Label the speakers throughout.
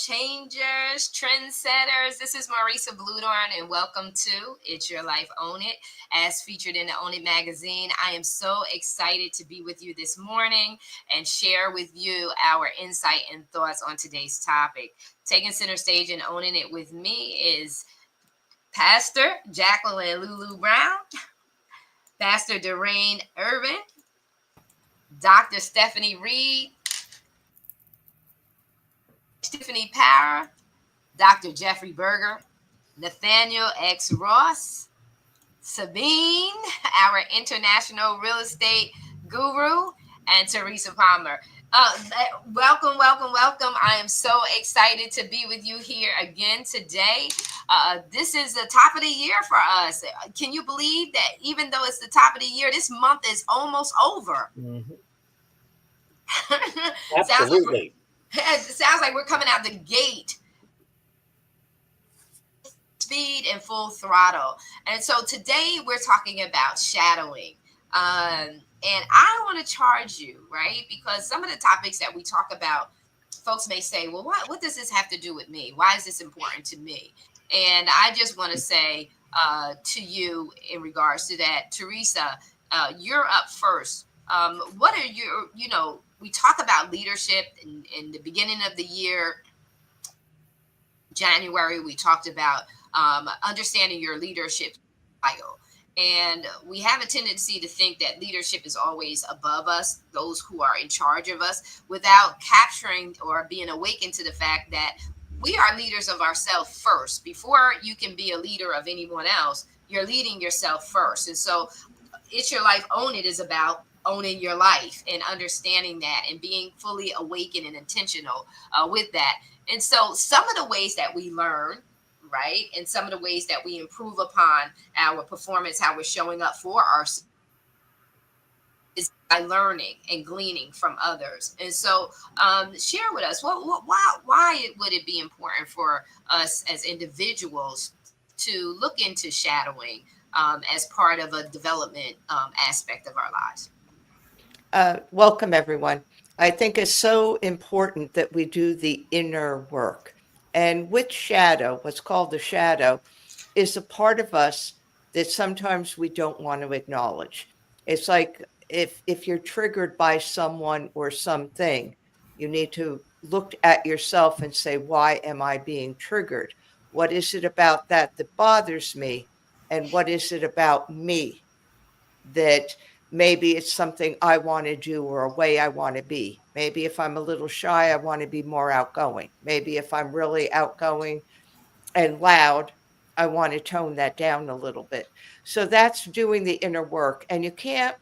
Speaker 1: changers, trendsetters. This is Marisa Bludorn, and welcome to It's Your Life, Own It, as featured in the Own It magazine. I am so excited to be with you this morning and share with you our insight and thoughts on today's topic. Taking center stage and owning it with me is Pastor Jacqueline Lulu Brown, Pastor Daraine Irvin, Dr. Stephanie Reed, Tiffany Power, Dr. Jeffrey Berger, Nathaniel X. Ross, Sabine, our international real estate guru, and Teresa Palmer. Welcome, welcome, welcome. I am so excited to be with you here again today. This is the top of the year for us. Can you believe that even though it's the top of the year, this month is almost over?
Speaker 2: Mm-hmm.
Speaker 1: Absolutely. It sounds like we're coming out the gate speed and full throttle. And so today we're talking about shadowing. And I want to charge you, right? Because some of the topics that we talk about, folks may say, well, what does this have to do with me? Why is this important to me? And I just want to say to you in regards to that, Teresa, you're up first. What are your, we talk about leadership in the beginning of the year, January, we talked about understanding your leadership style. And we have a tendency to think that leadership is always above us, those who are in charge of us, without capturing or being awakened to the fact that we are leaders of ourselves first. Before you can be a leader of anyone else, you're leading yourself first. And so It's Your Life, Own It is about owning your life and understanding that and being fully awakened and intentional with that. And so some of the ways that we learn, right, and some of the ways that we improve upon our performance, how we're showing up for ourselves, is by learning and gleaning from others. And so share with us, why would it be important for us as individuals to look into shadowing as part of a development aspect of our lives?
Speaker 3: Welcome, everyone. I think it's so important that we do the inner work. And with shadow, what's called the shadow, is a part of us that sometimes we don't want to acknowledge. It's like if you're triggered by someone or something, you need to look at yourself and say, why am I being triggered? What is it about that bothers me? And what is it about me that maybe it's something I want to do or a way I want to be? Maybe if I'm a little shy, I want to be more outgoing. Maybe if I'm really outgoing and loud, I want to tone that down a little bit. So that's doing the inner work. And you can't,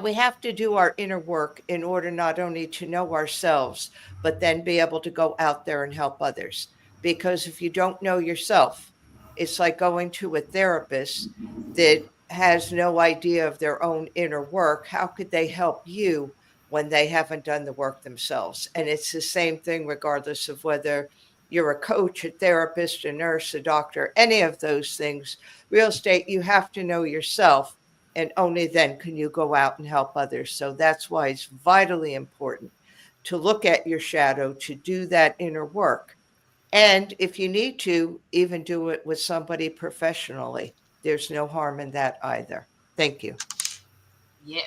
Speaker 3: we have to do our inner work in order not only to know ourselves, but then be able to go out there and help others. Because if you don't know yourself, it's like going to a therapist that has no idea of their own inner work. How could they help you when they haven't done the work themselves? And it's the same thing regardless of whether you're a coach, a therapist, a nurse, a doctor, any of those things. Real estate, you have to know yourself, and only then can you go out and help others. So that's why it's vitally important to look at your shadow, to do that inner work. And if you need to, even do it with somebody professionally. There's no harm in that either. Thank you.
Speaker 1: Yeah,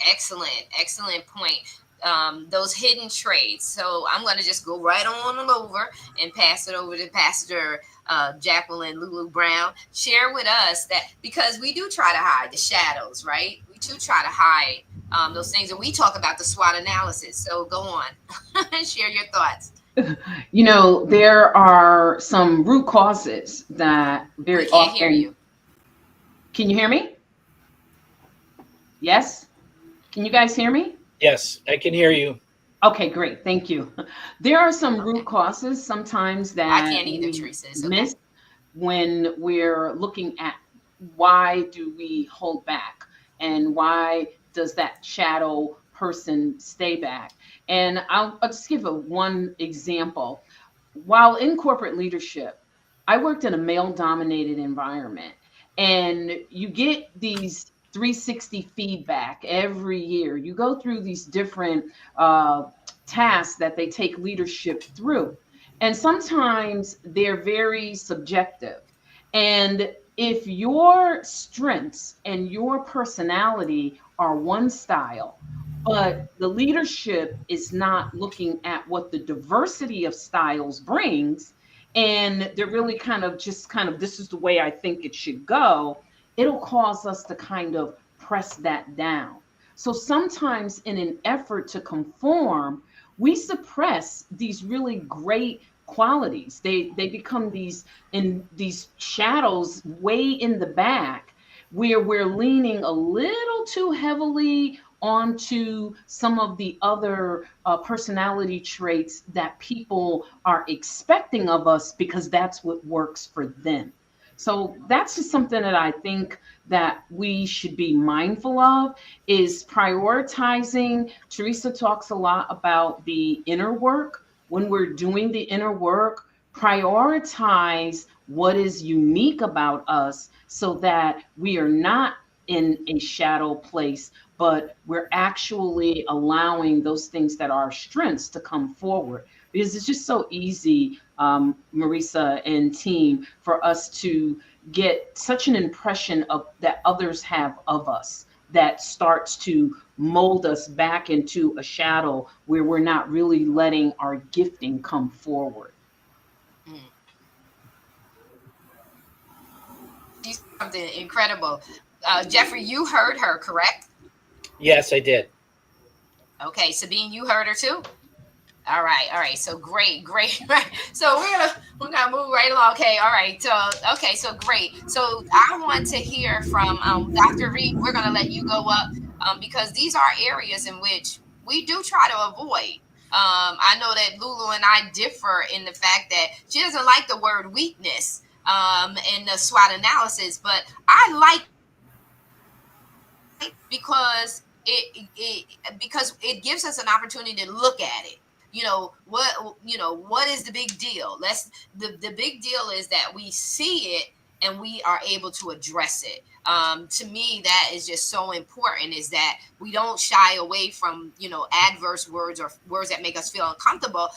Speaker 1: excellent point. Those hidden traits. So I'm going to just go right on over and pass it over to Pastor Jacqueline Lulu Brown. Share with us that, because we do try to hide the shadows, right? We do try to hide those things, and we talk about the SWOT analysis. So go on, share your thoughts.
Speaker 4: There are some root causes that very often.
Speaker 1: We can't hear you.
Speaker 4: Can you hear me? Yes? Can you guys hear me?
Speaker 2: Yes, I can hear you.
Speaker 4: Okay, great. Thank you. There are some root causes sometimes that
Speaker 1: I can't either, Teresa.
Speaker 4: miss when we're looking at why do we hold back and why does that shadow person stay back. And I'll just give one example. While in corporate leadership, I worked in a male-dominated environment, and you get these 360 feedback every year. You go through these different tasks that they take leadership through. And sometimes they're very subjective. And if your strengths and your personality are one style, but the leadership is not looking at what the diversity of styles brings, and they're really kind of this is the way I think it should go, it'll cause us to kind of press that down. So sometimes in an effort to conform, we suppress these really great qualities. They become these shadows way in the back, where we're leaning a little too heavily onto some of the other personality traits that people are expecting of us because that's what works for them. So that's just something that I think that we should be mindful of, is prioritizing. Teresa talks a lot about the inner work. When we're doing the inner work, prioritize what is unique about us so that we are not in a shadow place, but we're actually allowing those things that are strengths to come forward. Because it's just so easy, Marisa and team, for us to get such an impression of that others have of us that starts to mold us back into a shadow where we're not really letting our gifting come forward.
Speaker 1: Mm. She's something incredible. Jeffrey, you heard her, correct?
Speaker 2: Yes, I did.
Speaker 1: Okay, Sabine, you heard her too? All right. So great. So we're gonna move right along. Okay, all right. So great. So I want to hear from Dr. Reed. We're gonna let you go up because these are areas in which we do try to avoid. I know that Lulu and I differ in the fact that she doesn't like the word weakness in the SWOT analysis, but I like it because it gives us an opportunity to look at it. What is the big deal? The big deal is that we see it and we are able to address it. To me, that is just so important, is that we don't shy away from adverse words or words that make us feel uncomfortable.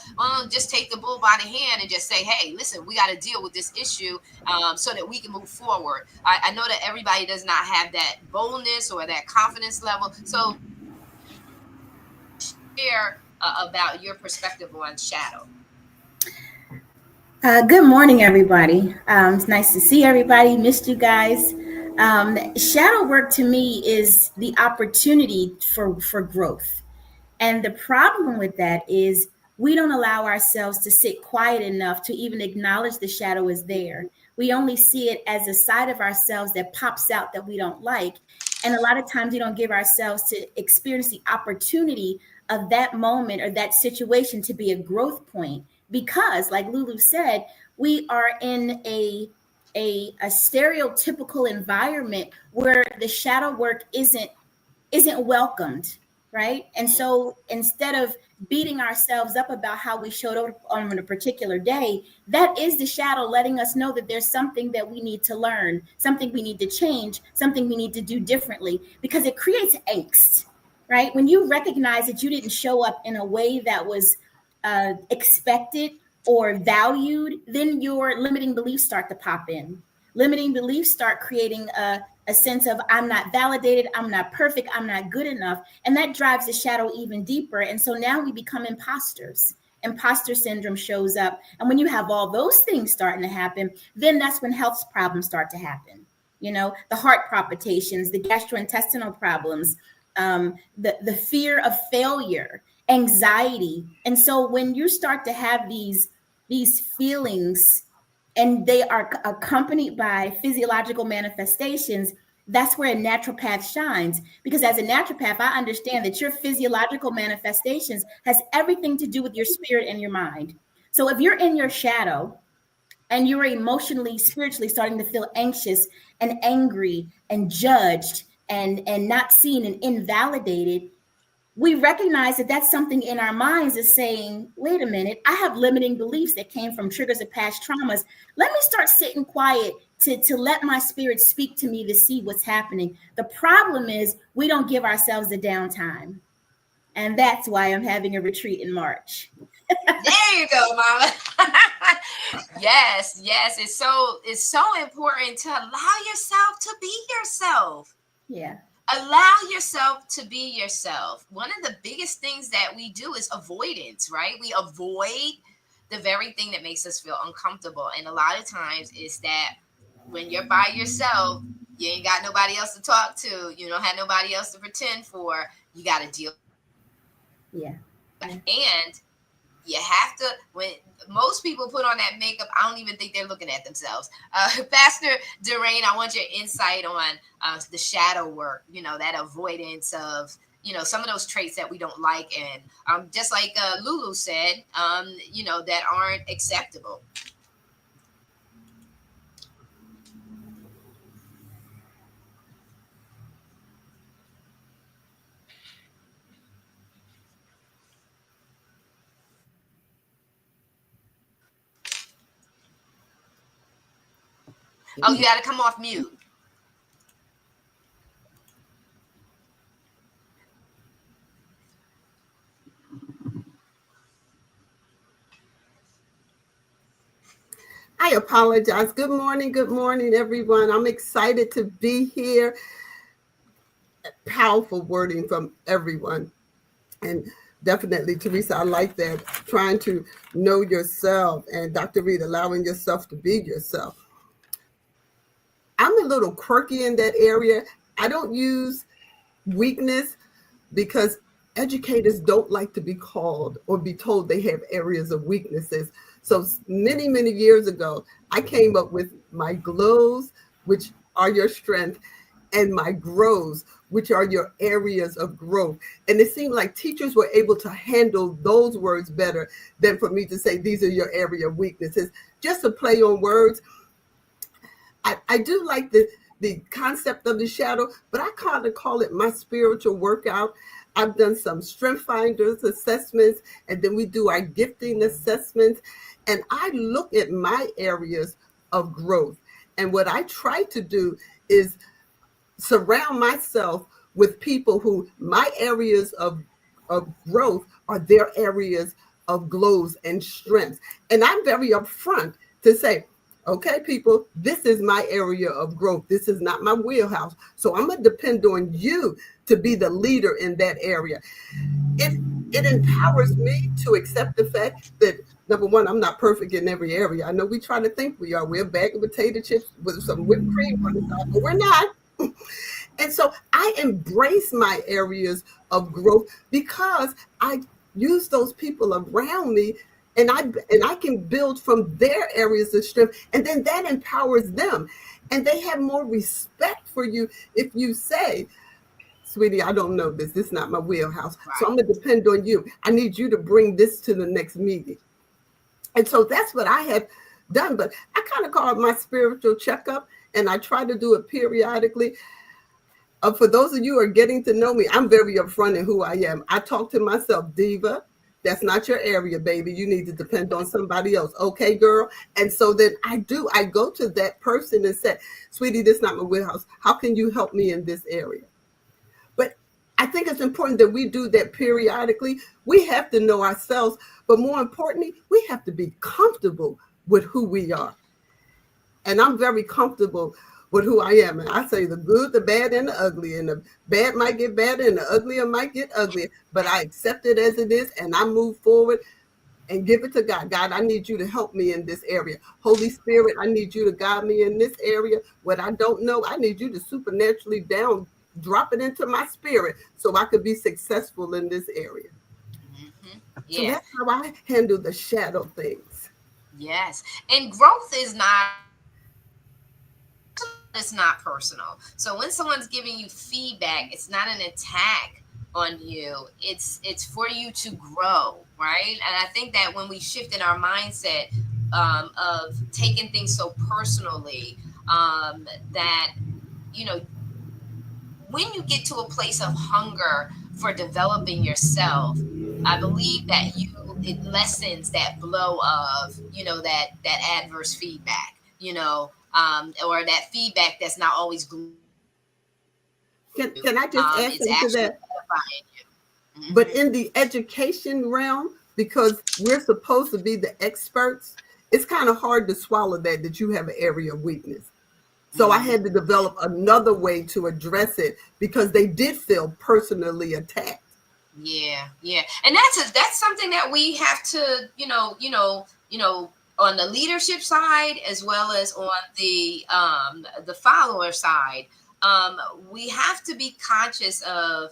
Speaker 1: Just take the bull by the hand and just say, hey, listen, we got to deal with this issue so that we can move forward. I know that everybody does not have that boldness or that confidence level, so share about your perspective on shadow.
Speaker 5: Good morning, everybody. It's nice to see everybody. Missed you guys. Shadow work to me is the opportunity for growth. And the problem with that is we don't allow ourselves to sit quiet enough to even acknowledge the shadow is there. We only see it as a side of ourselves that pops out that we don't like. And a lot of times we don't give ourselves to experience the opportunity of that moment or that situation to be a growth point. Because, like Lulu said, we are in a stereotypical environment where the shadow work isn't welcomed, right? And so instead of beating ourselves up about how we showed up on a particular day, that is the shadow letting us know that there's something that we need to learn, something we need to change, something we need to do differently, because it creates angst, right? When you recognize that you didn't show up in a way that was expected or valued, then your limiting beliefs start to pop in. Limiting beliefs start creating a sense of I'm not validated, I'm not perfect, I'm not good enough. And that drives the shadow even deeper. And so now we become imposters. Imposter syndrome shows up. And when you have all those things starting to happen, then that's when health problems start to happen. The heart palpitations, the gastrointestinal problems, the fear of failure, anxiety. And so when you start to have these feelings and they are accompanied by physiological manifestations, that's where a naturopath shines. Because as a naturopath, I understand that your physiological manifestations has everything to do with your spirit and your mind. So if you're in your shadow and you're emotionally, spiritually starting to feel anxious and angry and judged and not seen and invalidated, we recognize that that's something in our minds is saying, wait a minute, I have limiting beliefs that came from triggers of past traumas. Let me start sitting quiet to let my spirit speak to me to see what's happening. The problem is we don't give ourselves the downtime. And that's why I'm having a retreat in March.
Speaker 1: There you go, mama. Yes, yes. It's so important to allow yourself to be yourself.
Speaker 5: Yeah.
Speaker 1: Allow yourself to be yourself. One of the biggest things that we do is avoidance, right? We avoid the very thing that makes us feel uncomfortable. And a lot of times it's that when you're by yourself, you ain't got nobody else to talk to. You don't have nobody else to pretend for. You got to deal.
Speaker 5: Yeah.
Speaker 1: And you have to, when most people put on that makeup, I don't even think they're looking at themselves. Pastor Durain, I want your insight on the shadow work, that avoidance of, some of those traits that we don't like. And just like Lulu said, that aren't acceptable. Oh, you got to come off mute.
Speaker 2: I apologize. Good morning, everyone. I'm excited to be here. Powerful wording from everyone. And definitely, Teresa, I like that. Trying to know yourself. And Dr. Reed, allowing yourself to be yourself. I'm a little quirky in that area. I don't use weakness because educators don't like to be called or be told they have areas of weaknesses. So many, many years ago, I came up with my glows, which are your strength, and my grows, which are your areas of growth. And it seemed like teachers were able to handle those words better than for me to say, these are your area of weaknesses. Just a play on words. I do like the concept of the shadow, but I kind of call it my spiritual workout. I've done some strength finders assessments, and then we do our gifting assessments. And I look at my areas of growth. And what I try to do is surround myself with people who my areas of growth are their areas of glows and strengths. And I'm very upfront to say, okay, people, this is my area of growth. This is not my wheelhouse. So I'm going to depend on you to be the leader in that area. It empowers me to accept the fact that, number one, I'm not perfect in every area. I know we try to think we are. We're a bag of potato chips with some whipped cream on the top, but we're not. And so I embrace my areas of growth because I use those people around me, and I can build from their areas of strength, and then that empowers them. And they have more respect for you if you say, sweetie, I don't know this. This is not my wheelhouse.
Speaker 1: Right.
Speaker 2: So I'm going to depend on you. I need you to bring this to the next meeting. And so that's what I have done. But I kind of call it my spiritual checkup, and I try to do it periodically. For those of you who are getting to know me, I'm very upfront in who I am. I talk to myself, Diva, that's not your area, baby. You need to depend on somebody else. Okay, girl? And so then I go to that person and say, sweetie, this is not my wheelhouse. How can you help me in this area? But I think it's important that we do that periodically. We have to know ourselves, but more importantly, we have to be comfortable with who we are. And I'm very comfortable with who I am. And I say the good, the bad, and the ugly. And the bad might get better and the uglier might get uglier. But I accept it as it is, and I move forward and give it to God. God, I need you to help me in this area. Holy Spirit, I need you to guide me in this area. What I don't know, I need you to supernaturally drop it into my spirit so I could be successful in this area.
Speaker 1: Mm-hmm.
Speaker 2: So
Speaker 1: Yeah.
Speaker 2: that's how I handle the shadow things.
Speaker 1: Yes. And growth is not personal. So when someone's giving you feedback, it's not an attack on you. It's for you to grow, right? And I think that when we shift in our mindset of taking things so personally, that when you get to a place of hunger for developing yourself, I believe that it lessens that blow of that adverse feedback, or that feedback that's not always
Speaker 2: Can I just add
Speaker 1: it's
Speaker 2: something to
Speaker 1: actually
Speaker 2: that?
Speaker 1: edifying you.
Speaker 2: But in the education realm, because we're supposed to be the experts, it's kind of hard to swallow that you have an area of weakness. So I had to develop another way to address it because they did feel personally attacked.
Speaker 1: Yeah, yeah, and that's something that we have to, on the leadership side as well as on the follower side, we have to be conscious of,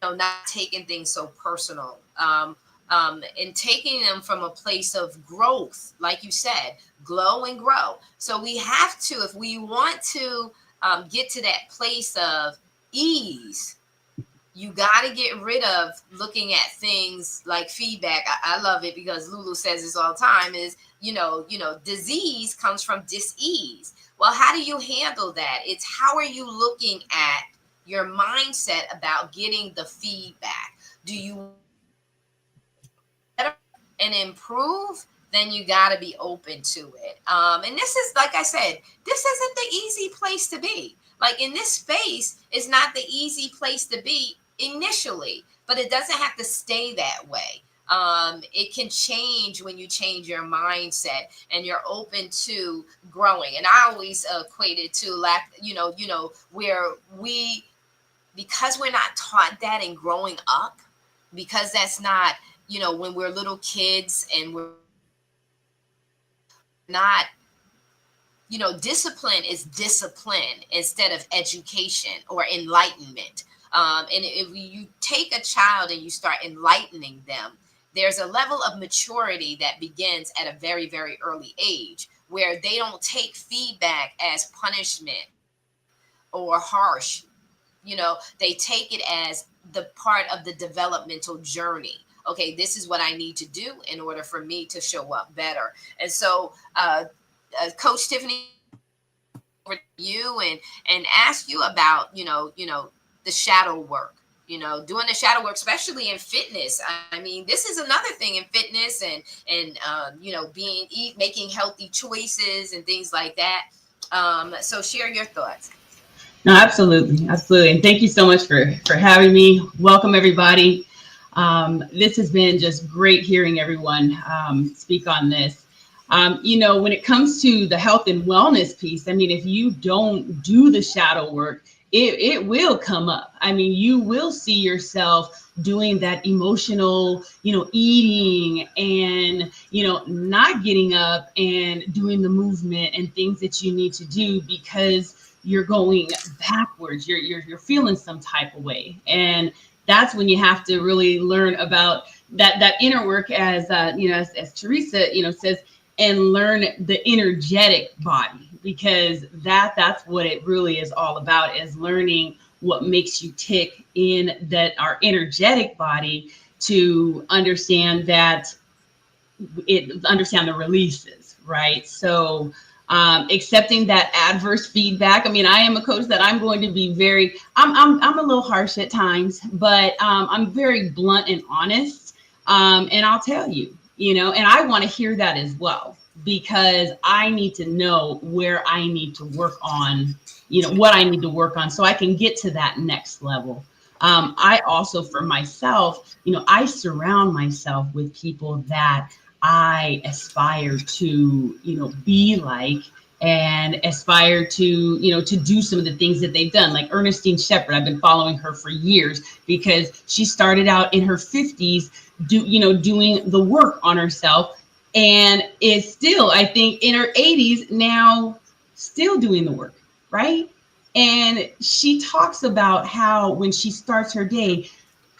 Speaker 1: not taking things so personal, and taking them from a place of growth, like you said, glow and grow. So we have to, if we want to get to that place of ease, you got to get rid of looking at things like feedback. I love it because Lulu says this all the time is, disease comes from dis-ease. Well, how do you handle that? It's how are you looking at your mindset about getting the feedback? Do you better and improve? Then you got to be open to it. And this is, like I said, this isn't the easy place to be. Like in this space is not the easy place to be initially, but it doesn't have to stay that way. It can change when you change your mindset and you're open to growing. And I always equate it to where because we're not taught that in growing up, because that's not, when we're little kids and we're not, discipline is discipline instead of education or enlightenment. And if you take a child and you start enlightening them, there's a level of maturity that begins at a very, very early age where they don't take feedback as punishment or harsh. They take it as the part of the developmental journey. Okay, this is what I need to do in order for me to show up better. And so, Coach Tiffany, over to you and ask you about, the shadow work, doing the shadow work, especially in fitness. I mean, this is another thing in fitness and making healthy choices and things like that. So share your thoughts.
Speaker 6: No, absolutely. Absolutely. And thank you so much for having me. Welcome, everybody. This has been just great hearing everyone speak on this. When it comes to the health and wellness piece, I mean, if you don't do the shadow work, it will come up. I mean, you will see yourself doing that emotional, eating and, not getting up and doing the movement and things that you need to do because you're going backwards. You're feeling some type of way. And that's when you have to really learn about that inner work as Teresa, says, and learn the energetic body, because that's what it really is all about, is learning what makes you tick in that our energetic body to understand understand the releases, right? So accepting that adverse feedback. I mean, I am a coach that I'm going to be I'm a little harsh at times, but I'm very blunt and honest. And I'll tell you, and I want to hear that as well, because I need to know where I need to work on, what I need to work on so I can get to that next level. I also, for myself, I surround myself with people that I aspire to, be like, and aspire to, to do some of the things that they've done. Like Ernestine Shepherd, I've been following her for years because she started out in her 50s, doing the work on herself, and is still, I think, in her 80s now, still doing the work, right? And she talks about how when she starts her day,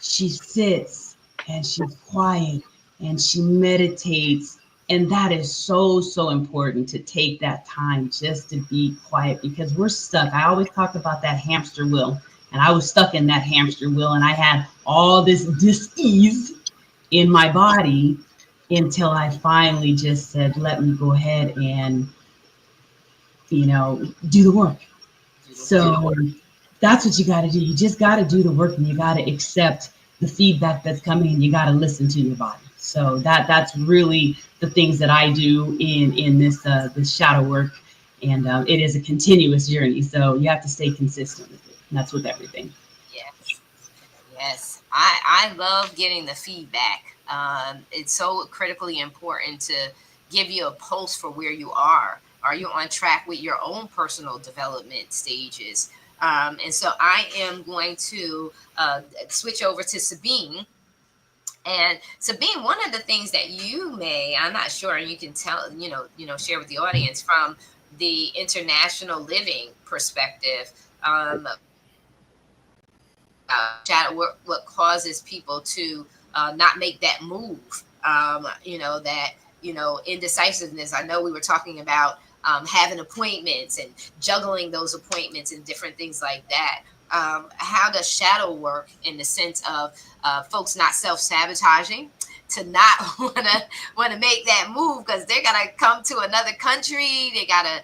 Speaker 6: she sits and she's quiet and she meditates. And that is so, so important, to take that time just to be quiet, because we're stuck. I always talk about that hamster wheel, and I was stuck in that hamster wheel, and I had all this dis-ease in my body until I finally just said, let me go ahead and, do the work. So that's what you got to do. You just got to do the work, and you got to accept the feedback that's coming, and you got to listen to your body. So that's really the things that I do in this shadow work, and it is a continuous journey. So you have to stay consistent with it. And that's with everything.
Speaker 1: Yes. Yes, I love getting the feedback. It's so critically important to give you a pulse for where you are. Are you on track with your own personal development stages? And so I am going to switch over to Sabine. And Sabine, one of the things that you may, I'm not sure, and you can tell, share with the audience from the international living perspective. Shadow, what causes people to not make that move, indecisiveness. I know we were talking about having appointments and juggling those appointments and different things like that. How does shadow work in the sense of folks not self-sabotaging, to not want to make that move because they're gonna come to another country, they gotta,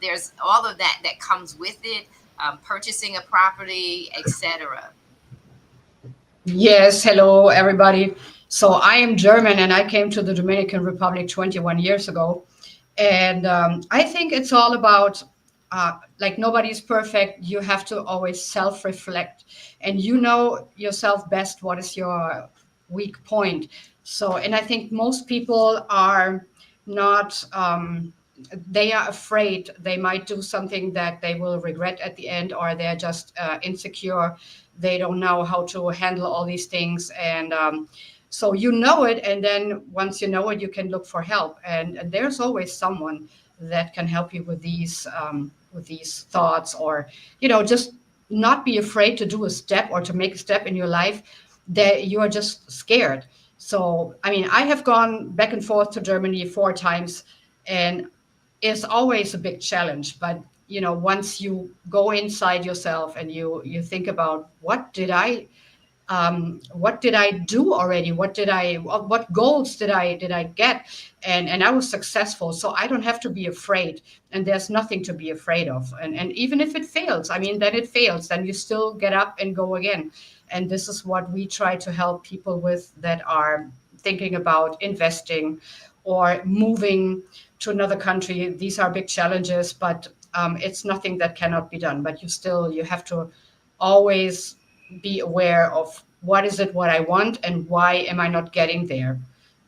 Speaker 1: there's all of that comes with it, purchasing a property, etc.
Speaker 7: Yes, hello everybody. So I am German and I came to the Dominican Republic 21 years ago. And I think it's all about, like nobody's perfect. You have to always self-reflect and you know yourself best, what is your weak point. So, and I think most people are not, they are afraid they might do something that they will regret at the end, or they're just insecure. They don't know how to handle all these things. And so you know it. And then once you know it, you can look for help. And there's always someone that can help you with these thoughts, or, just not be afraid to do a step or to make a step in your life that you are just scared. So, I mean, I have gone back and forth to Germany 4 times, and it's always a big challenge. But, once you go inside yourself and you think about what did I do already? What goals did I get? And I was successful. So I don't have to be afraid. And there's nothing to be afraid of. And even if it fails, I mean, then it fails. Then you still get up and go again. And this is what we try to help people with that are thinking about investing or moving to another country. These are big challenges, but it's nothing that cannot be done. But you have to always be aware of what I want and why am I not getting there.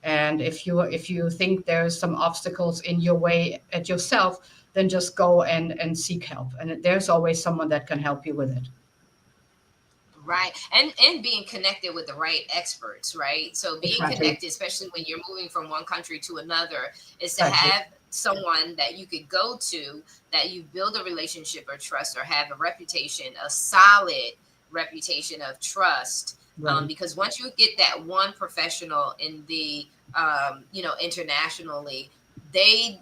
Speaker 7: And if you think there's some obstacles in your way at yourself, then just go and seek help. And there's always someone that can help you with it.
Speaker 1: Right. And being connected with the right experts, right? So being connected, especially when you're moving from one country to another, is to have someone that you could go to, that you build a relationship or trust, or have a solid reputation of trust. Right. Because once you get that one professional in the, internationally, they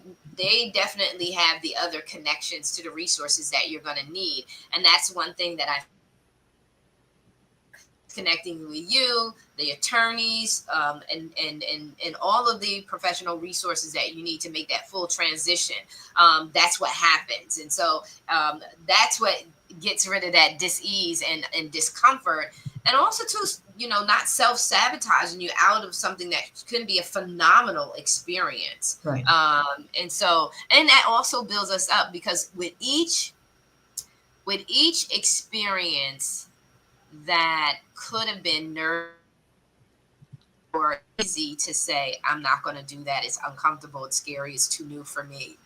Speaker 1: definitely have the other connections to the resources that you're going to need. And that's one thing that I connecting with you, the attorneys, and all of the professional resources that you need to make that full transition. That's what happens. And so that's what gets rid of that dis-ease and discomfort. And also too, not self-sabotaging you out of something that can be a phenomenal experience. Right. And that also builds us up, because with each experience that could have been nerve or easy to say, I'm not going to do that, it's uncomfortable, it's scary, it's too new for me.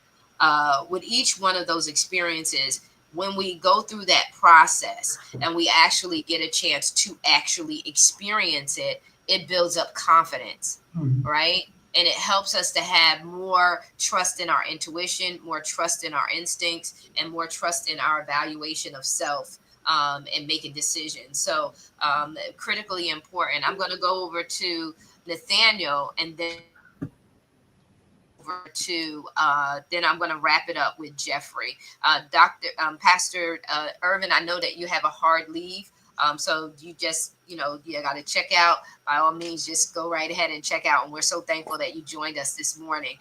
Speaker 1: With each one of those experiences, when we go through that process and we actually get a chance to actually experience it, it builds up confidence, right? And it helps us to have more trust in our intuition, more trust in our instincts, and more trust in our evaluation of self. And making decisions. So critically important. I'm going to go over to Nathaniel, and then over to then I'm going to wrap it up with Jeffrey. Pastor Irvin, I know that you have a hard leave. So you just, you got to check out. By all means, just go right ahead and check out. And we're so thankful that you joined us this morning.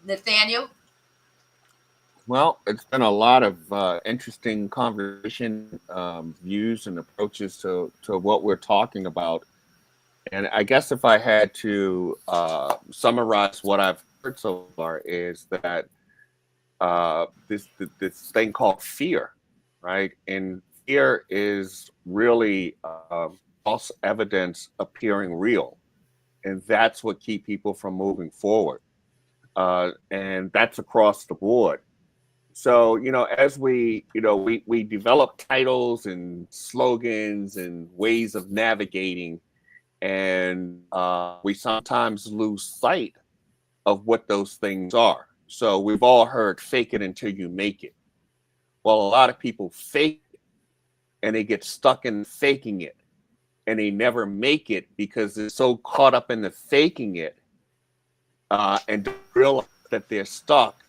Speaker 1: Nathaniel?
Speaker 8: Well, it's been a lot of interesting conversation, views and approaches to what we're talking about. And I guess if I had to summarize what I've heard so far, is that this thing called fear, right? And fear is really false evidence appearing real. And that's what keep people from moving forward. And that's across the board. So, as we develop titles and slogans and ways of navigating, and we sometimes lose sight of what those things are. So we've all heard fake it until you make it. Well, a lot of people fake it and they get stuck in faking it and they never make it because they're so caught up in the faking it and don't realize that they're stuck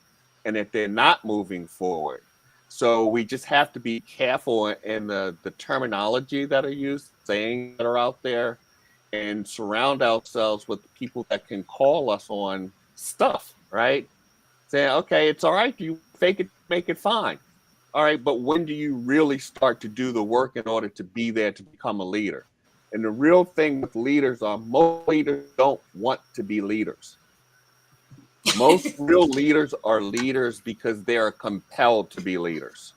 Speaker 8: and that they're not moving forward. So we just have to be careful in the terminology that are used, sayings that are out there, and surround ourselves with people that can call us on stuff, right? Saying, okay, it's all right, you fake it, make it fine. All right, but when do you really start to do the work in order to be there to become a leader? And the real thing with leaders are most leaders don't want to be leaders. Most real leaders are leaders because they are compelled to be leaders.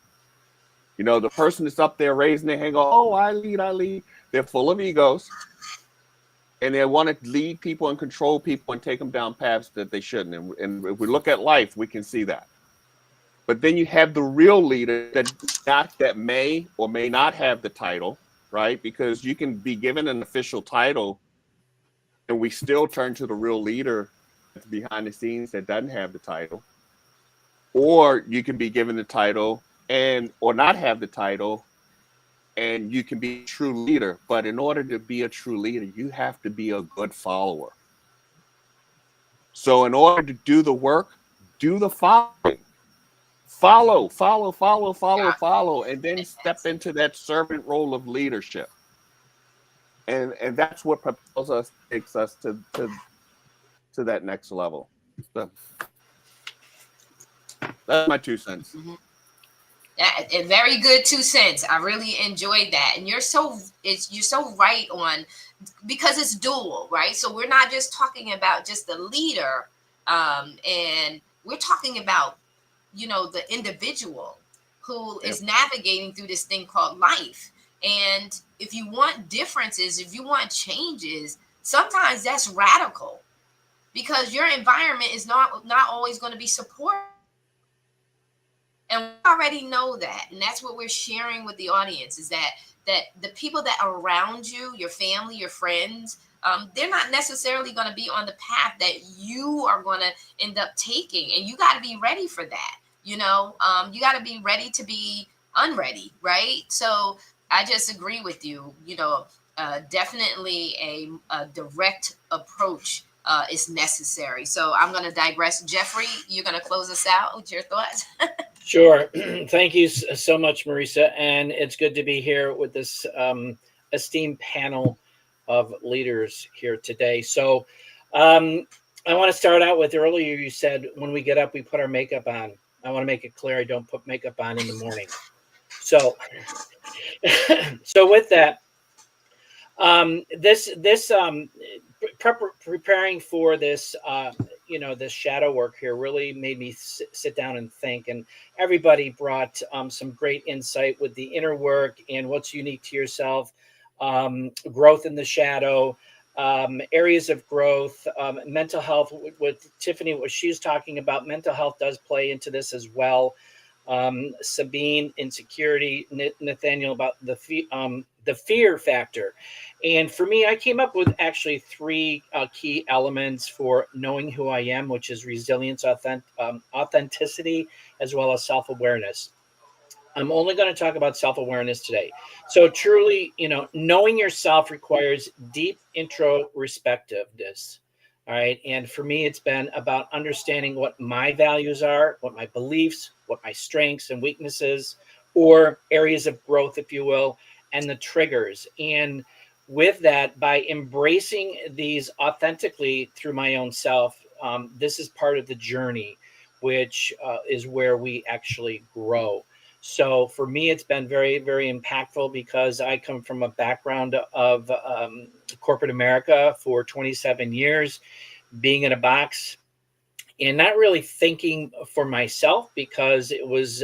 Speaker 8: The person that's up there raising their hand, go, oh, I lead. They're full of egos. And they want to lead people and control people and take them down paths that they shouldn't. And if we look at life, we can see that. But then you have the real leader that may or may not have the title, right? Because you can be given an official title and we still turn to the real leader that's behind the scenes that doesn't have the title. Or you can be given the title or not have the title, and you can be a true leader. But in order to be a true leader, you have to be a good follower. So in order to do the work, do the following. Follow, and then step into that servant role of leadership. And that's what propels us, takes us to that next level. So, that's my 2 cents.
Speaker 1: Mm-hmm. A very good 2 cents. I really enjoyed that, and you're so right on, because it's dual, right? So we're not just talking about just the leader, and we're talking about the individual who is navigating through this thing called life. And if you want differences, if you want changes, sometimes that's radical, because your environment is not always going to be supportive. And we already know that. And that's what we're sharing with the audience, is that the people that are around you, your family, your friends, they're not necessarily going to be on the path that you are going to end up taking. And you got to be ready for that. You got to be ready to be unready, right? So I just agree with you. Definitely a direct approach is necessary. So I'm going to digress. Jeffrey, you're going to close us out with your thoughts.
Speaker 9: Sure. Thank you so much, Marisa. And it's good to be here with this esteemed panel of leaders here today. So I want to start out with, earlier you said when we get up, we put our makeup on. I want to make it clear I don't put makeup on in the morning. So with that, preparing for this, this shadow work here really made me sit down and think. And everybody brought some great insight with the inner work and what's unique to yourself, growth in the shadow, areas of growth, mental health. With Tiffany, what she's talking about, mental health does play into this as well. Sabine, insecurity, Nathaniel about the fear factor. And for me, I came up with actually 3 key elements for knowing who I am, which is resilience, authenticity, as well as self-awareness. I'm only going to talk about self-awareness today. So truly, knowing yourself requires deep introspectiveness. All right. And for me, it's been about understanding what my values are, what my beliefs, what my strengths and weaknesses, or areas of growth, if you will, and the triggers. And with that, by embracing these authentically through my own self, this is part of the journey, which is where we actually grow. So for me, it's been very, very impactful because I come from a background of corporate America for 27 years, being in a box and not really thinking for myself, because it was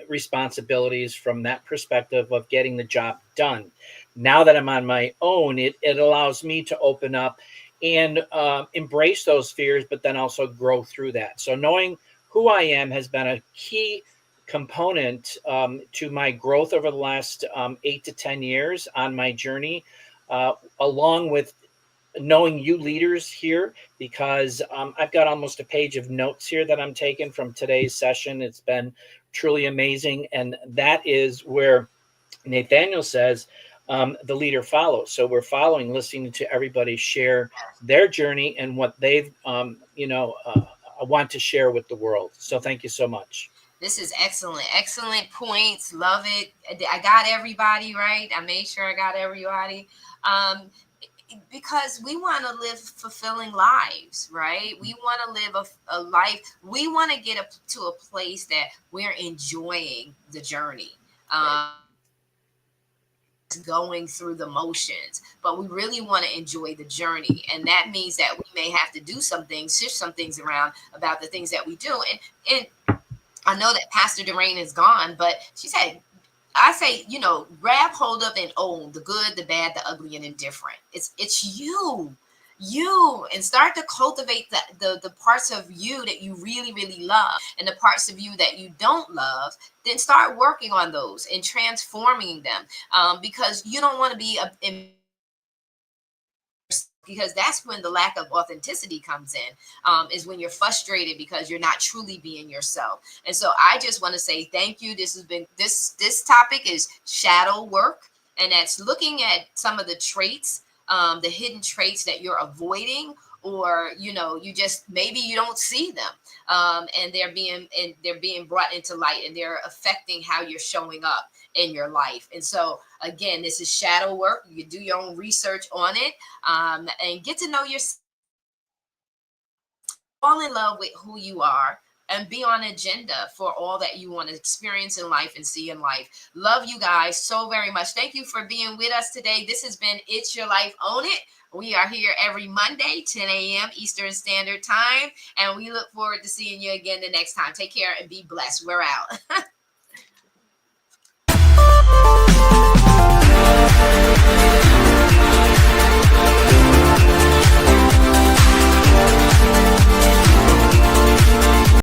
Speaker 9: responsibilities from that perspective of getting the job done. Now that I'm on my own, it allows me to open up and embrace those fears, but then also grow through that. So knowing who I am has been a key component to my growth over the last 8 to 10 years on my journey, along with knowing you leaders here, because I've got almost a page of notes here that I'm taking from today's session. It's been truly amazing. And that is where Nathaniel says the leader follows. So we're following, listening to everybody share their journey and what they've, want to share with the world. So thank you so much.
Speaker 1: This is excellent. Excellent points. Love it. I got everybody right. I made sure I got everybody. Because we want to live fulfilling lives, right? We want to live a life. We want to get to a place that we're enjoying the journey. Going through the motions, but we really want to enjoy the journey. And that means that we may have to do some things, shift some things around about the things that we do. And I know that Pastor Doreen is gone, but she said, I say, grab hold of and own the good, the bad, the ugly, and indifferent. It's you, and start to cultivate the parts of you that you really, really love, and the parts of you that you don't love. Then start working on those and transforming them, because you don't want to be because that's when the lack of authenticity comes in, is when you're frustrated because you're not truly being yourself. And so I just want to say thank you. This has been this topic is shadow work, and that's looking at some of the traits, the hidden traits that you're avoiding, or you just maybe you don't see them, and they're being brought into light, and they're affecting how you're showing up in your life. And so again, this is shadow work. You do your own research on it, and get to know yourself, fall in love with who you are, and be on agenda for all that you want to experience in life and see in life. Love you guys so very much. Thank you for being with us today. This has been It's Your Life, Own It. We are here every Monday, 10 a.m. Eastern Standard Time, and we look forward to seeing you again the next time. Take care and be blessed. We're out.